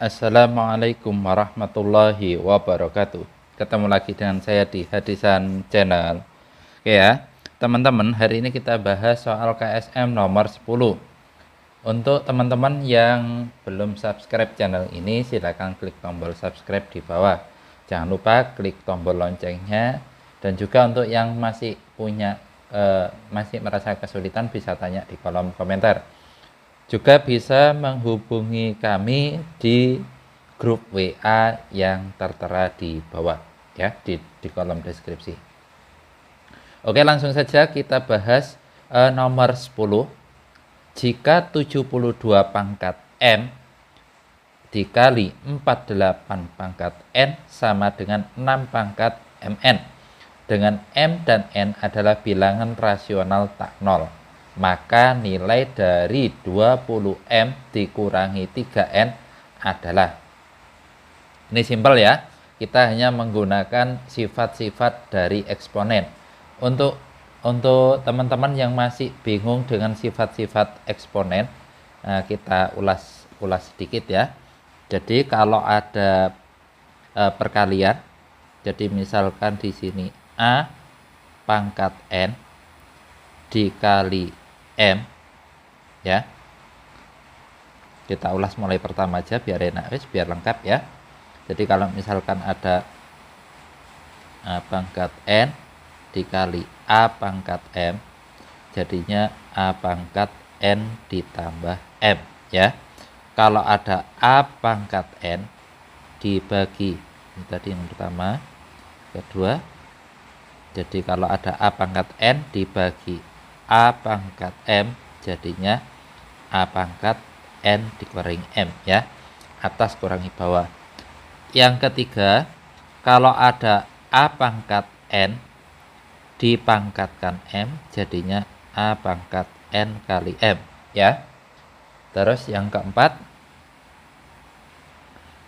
Assalamualaikum warahmatullahi wabarakatuh. Ketemu lagi dengan saya di Hadisan Channel. Oke ya, teman-teman, hari ini kita bahas soal KSM nomor 10. Untuk teman-teman yang belum subscribe channel ini, silakan klik tombol subscribe di bawah. Jangan lupa klik tombol loncengnya. Dan juga untuk yang masih masih merasa kesulitan, bisa tanya di kolom komentar. Juga bisa menghubungi kami di grup WA yang tertera di bawah ya, di kolom deskripsi. Oke, langsung saja kita bahas nomor 10. Jika 72 pangkat M dikali 48 pangkat N sama dengan 6 pangkat Mn, dengan M dan N adalah bilangan rasional tak nol, maka nilai dari 20M dikurangi 3N adalah, ini simpel ya, kita hanya menggunakan sifat-sifat dari eksponen. Untuk teman-teman yang masih bingung dengan sifat-sifat eksponen, kita ulas sedikit ya. Jadi kalau ada perkalian, jadi misalkan di sini A pangkat N dikali M ya, kita ulas mulai pertama aja biar enak, biar lengkap ya. Jadi kalau misalkan ada A pangkat N dikali A pangkat M, jadinya A pangkat N ditambah M ya. Kalau ada A pangkat N dibagi, ini tadi yang pertama, kedua, jadi kalau ada A pangkat N dibagi A pangkat M, jadinya A pangkat N dikurangi M ya, atas kurangi bawah. Yang ketiga, kalau ada A pangkat N dipangkatkan M, jadinya A pangkat N kali M ya. Terus yang keempat,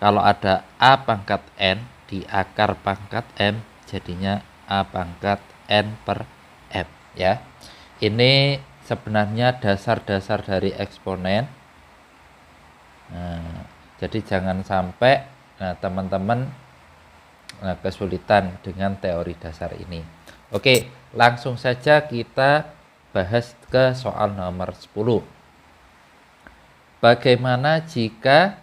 kalau ada A pangkat N di akar pangkat M, jadinya A pangkat N per M ya. Ini sebenarnya dasar-dasar dari eksponen. Jadi jangan sampai teman-teman kesulitan dengan teori dasar ini. Oke, langsung saja kita bahas ke soal nomor 10. Bagaimana jika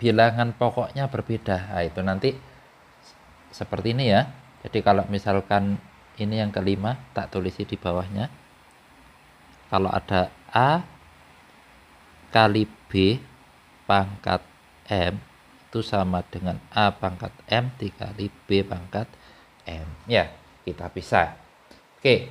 bilangan pokoknya berbeda? Nah, itu nanti seperti ini ya. Jadi kalau misalkan ini yang kelima, tak tulisi di bawahnya. Kalau ada A kali B pangkat M itu sama dengan A pangkat M dikali B pangkat M ya, kita pisah. Oke,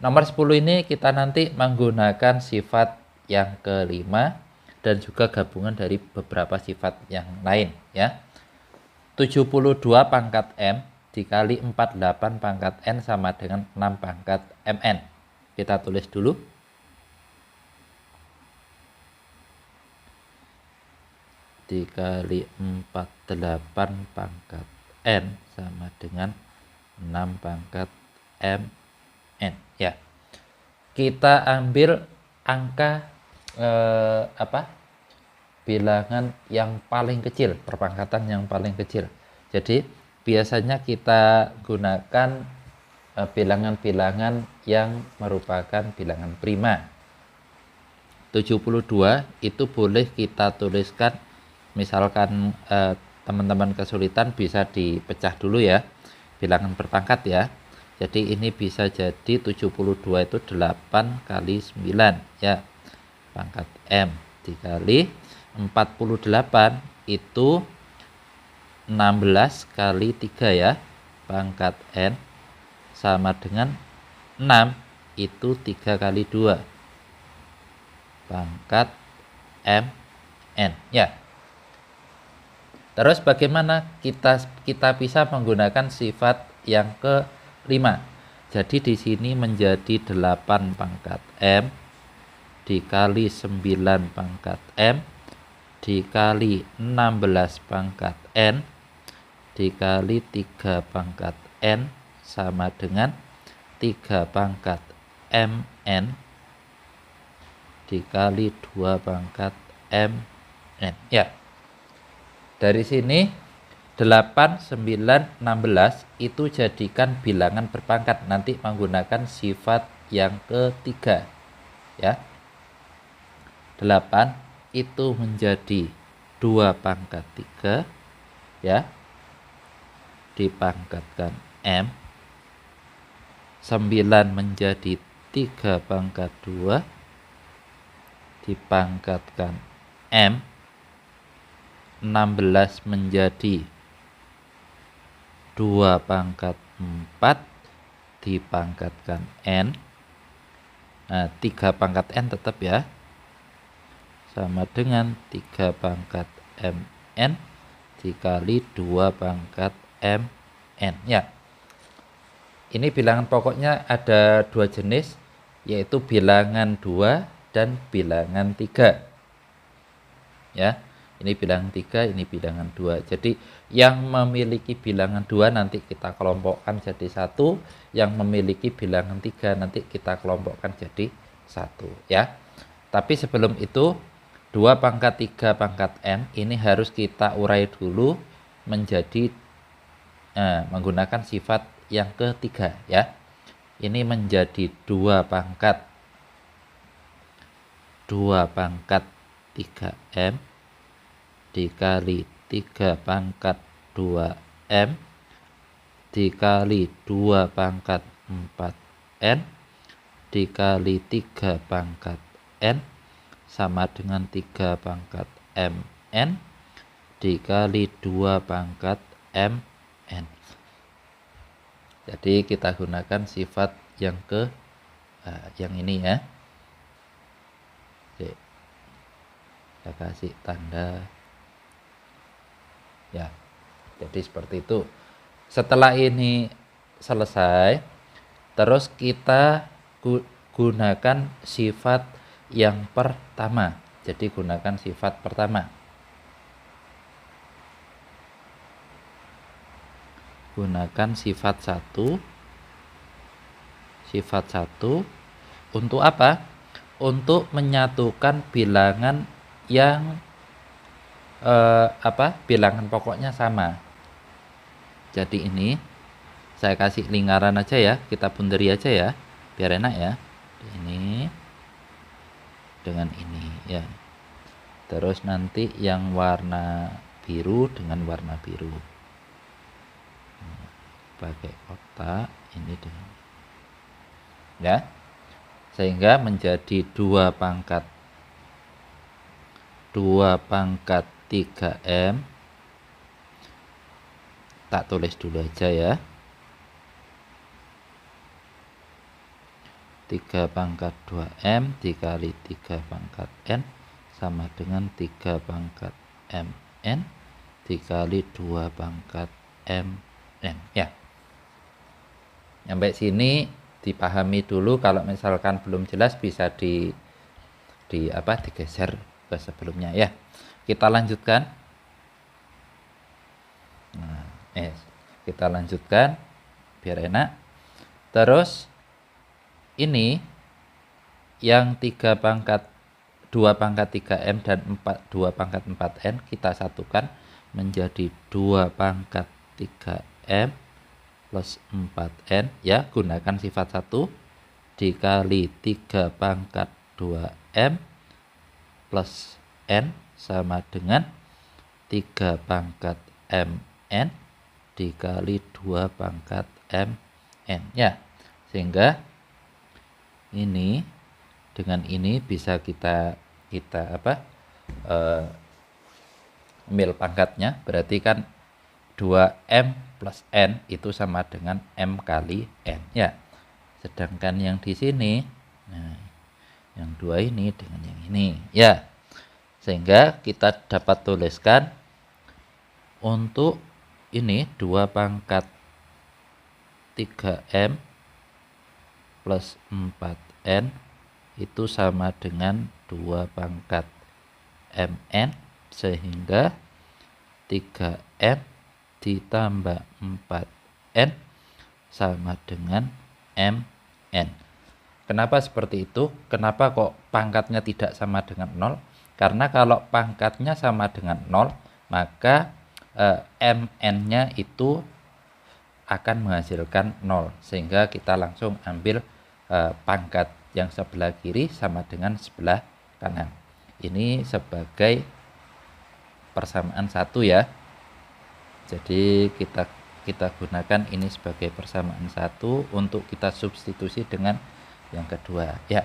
nomor 10 ini kita nanti menggunakan sifat yang kelima dan juga gabungan dari beberapa sifat yang lain ya. 72 pangkat M dikali 48 pangkat N sama dengan 6 pangkat Mn. Kita tulis dulu. Dikali 48 pangkat N sama dengan 6 pangkat Mn ya. Kita ambil angka bilangan yang paling kecil, perpangkatan yang paling kecil. Jadi biasanya kita gunakan bilangan-bilangan yang merupakan bilangan prima. 72 itu boleh kita tuliskan, misalkan teman-teman kesulitan bisa dipecah dulu ya, bilangan berpangkat ya. Jadi ini bisa jadi 72 itu 8 kali 9 ya, pangkat M, dikali 48 itu 16 kali 3 ya, pangkat N, sama dengan 6 itu 3 kali 2, pangkat Mn ya. Terus bagaimana kita bisa menggunakan sifat yang kelima? Jadi di sini menjadi 8 pangkat M dikali 9 pangkat M dikali 16 pangkat N dikali 3 pangkat N sama dengan 3 pangkat Mn dikali 2 pangkat mn. Ya. Dari sini 8, 9, 16 itu jadikan bilangan berpangkat, nanti menggunakan sifat yang ketiga. Ya. 8 itu menjadi 2 pangkat 3, ya, dipangkatkan M. 9 menjadi 3 pangkat 2, dipangkatkan M. 16 menjadi 2 pangkat 4, dipangkatkan N. Nah, 3 pangkat N tetap ya, sama dengan 3 pangkat mn dikali 2 pangkat mn. Ya, ini bilangan pokoknya ada 2 jenis, yaitu bilangan 2 dan bilangan 3. Ya, ini bilangan 3, ini bilangan 2. Jadi yang memiliki bilangan 2 nanti kita kelompokkan jadi 1, yang memiliki bilangan 3 nanti kita kelompokkan jadi 1, ya. Tapi sebelum itu 2 pangkat 3 pangkat n ini harus kita urai dulu menjadi menggunakan sifat yang ketiga, ya. Ini menjadi 2 pangkat 3m dikali 3 pangkat 2m dikali 2 pangkat 4n dikali 3 pangkat n sama dengan 3 pangkat mn dikali 2 pangkat mn. Jadi kita gunakan sifat yang yang ini ya. Oke. Kita kasih tanda. Ya. Jadi seperti itu. Setelah ini selesai, terus kita gunakan sifat yang pertama. Jadi gunakan sifat pertama. Gunakan sifat 1. Sifat 1 untuk apa? Untuk menyatukan bilangan yang bilangan pokoknya sama. Jadi ini saya kasih lingkaran aja ya, kita bunderi aja ya, biar enak ya. Ini dengan ini ya. Terus nanti yang warna biru dengan warna biru. Pakai kotak ini dengan ya. Sehingga menjadi 2 pangkat 3m. Tak tulis dulu aja ya. 3 pangkat 2m dikali 3 pangkat n sama dengan 3 pangkat mn dikali 2 pangkat mn. Ya. Sampai sini dipahami dulu, kalau misalkan belum jelas bisa digeser ke sebelumnya ya. Kita lanjutkan. Nah, kita lanjutkan biar enak. Terus ini yang 2 pangkat 3m dan 2 pangkat 4n kita satukan menjadi 2 pangkat 3m plus 4n ya, gunakan sifat 1 dikali 3 pangkat 2m plus n sama dengan 3 pangkat mn dikali 2 pangkat mn ya. Sehingga ini dengan ini bisa kita ambil pangkatnya, berarti kan 2m plus n itu sama dengan m kali n ya. Sedangkan yang di sini, nah, yang 2 ini dengan yang ini ya. Sehingga kita dapat tuliskan untuk ini 2 pangkat 3m plus 4n itu sama dengan 2 pangkat mn, sehingga 3m ditambah 4n sama dengan mn. Kenapa seperti itu? Kenapa kok pangkatnya tidak sama dengan 0? Karena kalau pangkatnya sama dengan 0, maka mn-nya itu akan menghasilkan 0. Sehingga kita langsung ambil pangkat yang sebelah kiri sama dengan sebelah kanan. Ini sebagai persamaan 1 ya. Jadi kita gunakan ini sebagai persamaan 1 untuk kita substitusi dengan yang kedua ya.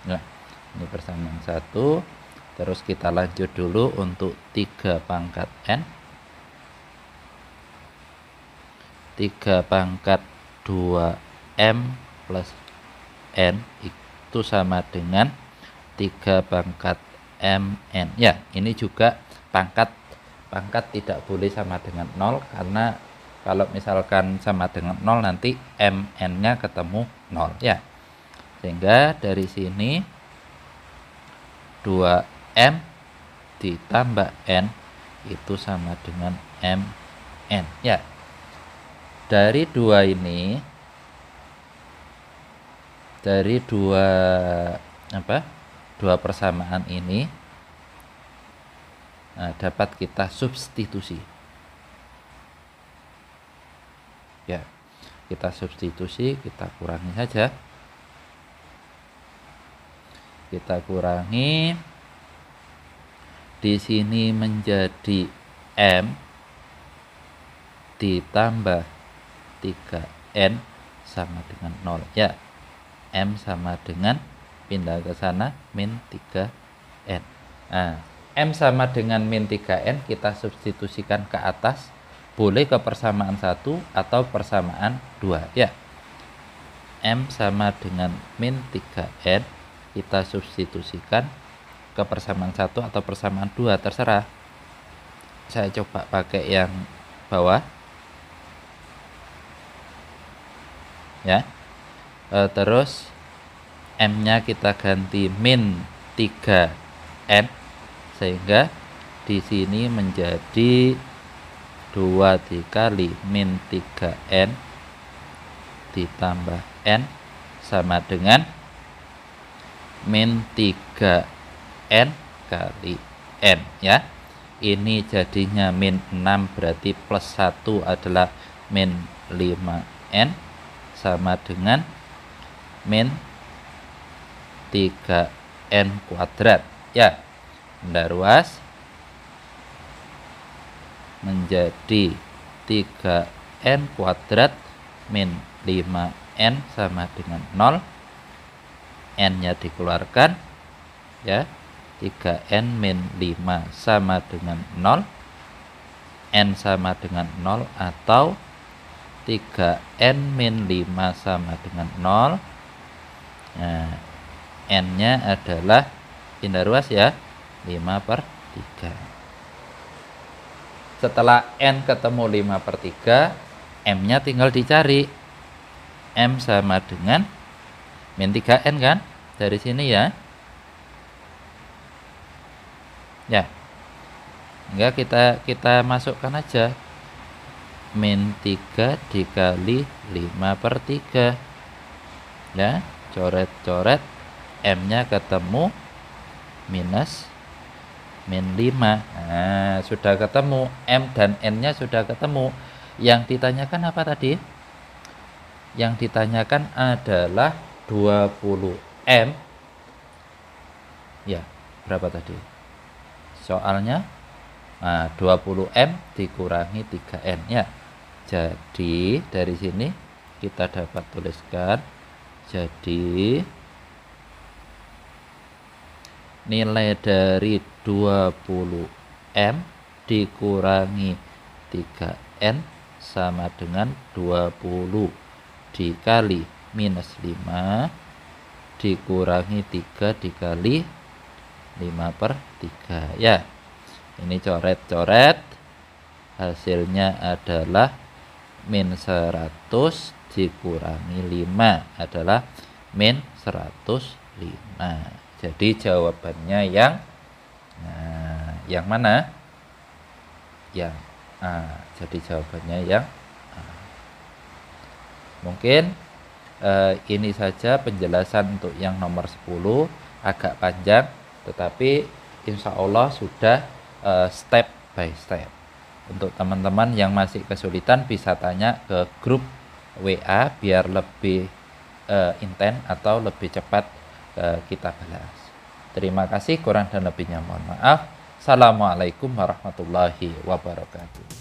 Nah, ini persamaan 1. Terus kita lanjut dulu untuk 3 pangkat n. 3 pangkat 2m plus n itu sama dengan 3 pangkat mn. Ya, ini juga pangkat tidak boleh sama dengan 0, karena kalau misalkan sama dengan 0 nanti mn-nya ketemu 0 ya. Sehingga dari sini 2m ditambah n itu sama dengan mn ya. Dari dua ini, dari dua persamaan ini dapat kita substitusi ya. Kita substitusi, kita kurangi saja. Kita kurangi, di sini menjadi m ditambah 3n sama dengan 0 ya. M sama dengan, pindah ke sana, min 3n. Nah, M sama dengan min 3n kita substitusikan ke atas, boleh ke persamaan 1 atau persamaan 2 ya. M sama dengan min 3n kita substitusikan ke persamaan 1 atau persamaan 2, terserah. Saya coba pakai yang bawah ya. Terus m-nya kita ganti min 3n, sehingga di sini menjadi 2 dikali min 3n ditambah n sama dengan min 3n kali n ya. Ini jadinya min 6, berarti plus 1 adalah min 5n sama dengan min 3n kuadrat ya. Benda ruas menjadi 3n kuadrat min 5n sama dengan 0. N-nya dikeluarkan ya. 3n min 5 sama dengan 0. N sama dengan 0 atau 3n min 5 sama dengan 0. Nah, n-nya adalah, pindah ruas ya, 5/3. Setelah n ketemu 5/3, m-nya tinggal dicari. M sama dengan min 3n kan, dari sini ya. Ya, enggak, kita masukkan aja min 3 dikali 5/3 ya. Coret-coret, m-nya ketemu minus min 5. Nah, sudah ketemu, m dan n-nya sudah ketemu. Yang ditanyakan apa tadi? Yang ditanyakan adalah 20m ya. Berapa tadi soalnya? Nah, 20m dikurangi 3n ya. Jadi dari sini kita dapat tuliskan, jadi nilai dari 20m dikurangi 3n sama dengan 20 dikali minus 5 dikurangi 3 dikali 5/3 ya. Ini coret-coret, hasilnya adalah min 100 dikurangi 5 adalah min 105. Jadi jawabannya yang mana? Yang A. Jadi jawabannya yang A. Mungkin ini saja penjelasan untuk yang nomor 10, agak panjang, tetapi insya Allah sudah step by step. Untuk teman-teman yang masih kesulitan bisa tanya ke grup WA biar lebih intens atau lebih cepat kita balas. Terima kasih, kurang dan lebihnya mohon maaf. Assalamualaikum warahmatullahi wabarakatuh.